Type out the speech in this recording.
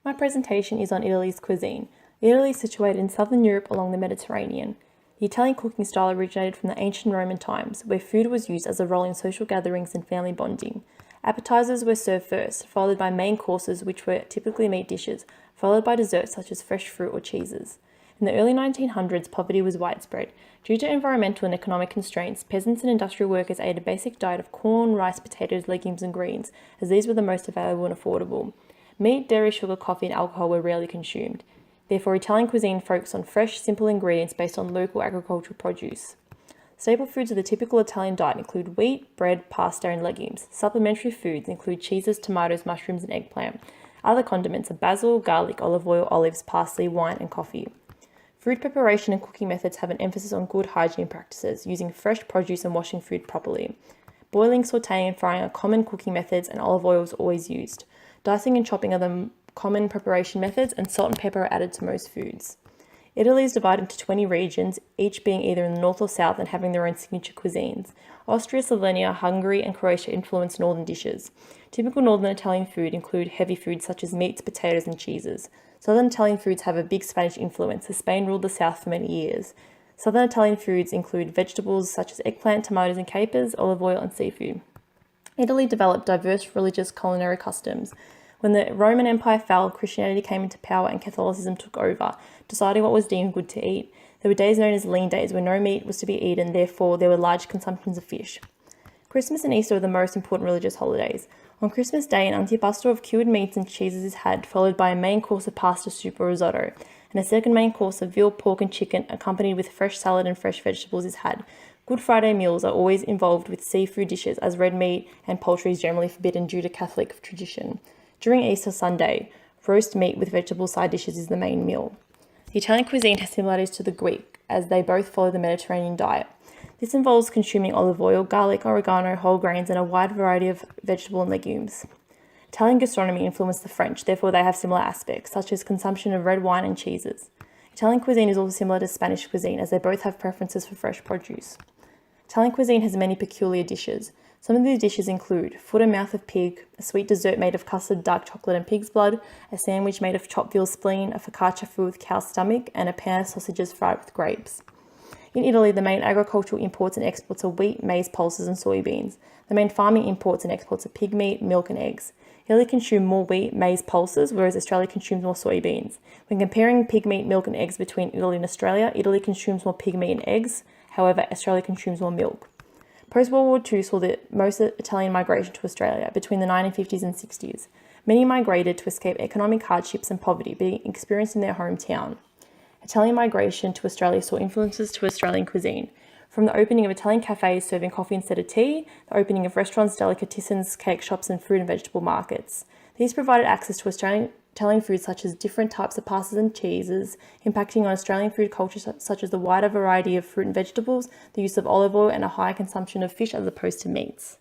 My presentation is on Italy's cuisine. Italy is situated in southern Europe along the Mediterranean. The Italian cooking style originated from the ancient Roman times, where food was used as a role in social gatherings and family bonding. Appetizers were served first, followed by main courses, which were typically meat dishes, followed by desserts such as fresh fruit or cheeses. In the early 1900s, poverty was widespread. Due to environmental and economic constraints, peasants and industrial workers ate a basic diet of corn, rice, potatoes, legumes, and greens, as these were the most available and affordable. Meat, dairy, sugar, coffee, and alcohol were rarely consumed. Therefore, Italian cuisine focused on fresh, simple ingredients based on local agricultural produce. Staple foods of the typical Italian diet include wheat, bread, pasta, and legumes. Supplementary foods include cheeses, tomatoes, mushrooms, and eggplant. Other condiments are basil, garlic, olive oil, olives, parsley, wine, and coffee. Food preparation and cooking methods have an emphasis on good hygiene practices, using fresh produce and washing food properly. Boiling, sautéing, and frying are common cooking methods, and olive oil is always used. Dicing and chopping are the common preparation methods, and salt and pepper are added to most foods. Italy is divided into 20 regions, each being either in the north or south and having their own signature cuisines. Austria, Slovenia, Hungary, and Croatia influence northern dishes. Typical northern Italian food include heavy foods such as meats, potatoes, and cheeses. Southern Italian foods have a big Spanish influence, as Spain ruled the south for many years. Southern Italian foods include vegetables such as eggplant, tomatoes, and capers, olive oil, and seafood. Italy developed diverse religious culinary customs. When the Roman Empire fell, Christianity came into power and Catholicism took over, deciding what was deemed good to eat. There were days known as lean days when no meat was to be eaten, therefore there were large consumptions of fish. Christmas and Easter are the most important religious holidays. On Christmas Day, an antipasto of cured meats and cheeses is had, followed by a main course of pasta, soup, or risotto, and a second main course of veal, pork, and chicken, accompanied with fresh salad and fresh vegetables, is had. Good Friday meals are always involved with seafood dishes, as red meat and poultry is generally forbidden due to Catholic tradition. During Easter Sunday, roast meat with vegetable side dishes is the main meal. The Italian cuisine has similarities to the Greek, as they both follow the Mediterranean diet. This involves consuming olive oil, garlic, oregano, whole grains, and a wide variety of vegetable and legumes. Italian gastronomy influenced the French, therefore they have similar aspects, such as consumption of red wine and cheeses. Italian cuisine is also similar to Spanish cuisine, as they both have preferences for fresh produce. Italian cuisine has many peculiar dishes. Some of these dishes include foot and mouth of pig, a sweet dessert made of custard, dark chocolate, and pig's blood, a sandwich made of chopped veal spleen, a focaccia filled with cow's stomach, and a pan of sausages fried with grapes. In Italy, the main agricultural imports and exports are wheat, maize, pulses, and soybeans. The main farming imports and exports are pig meat, milk, and eggs. Italy consumes more wheat, maize, pulses, whereas Australia consumes more soybeans. When comparing pig meat, milk, and eggs between Italy and Australia, Italy consumes more pig meat and eggs. However, Australia consumes more milk. Post-World War II saw the most Italian migration to Australia between the 1950s and 60s. Many migrated to escape economic hardships and poverty being experienced in their hometown. Italian migration to Australia saw influences to Australian cuisine, from the opening of Italian cafes serving coffee instead of tea, the opening of restaurants, delicatessens, cake shops, and fruit and vegetable markets. These provided access to Italian foods such as different types of pastas and cheeses, impacting on Australian food culture such as the wider variety of fruit and vegetables, the use of olive oil, and a higher consumption of fish as opposed to meats.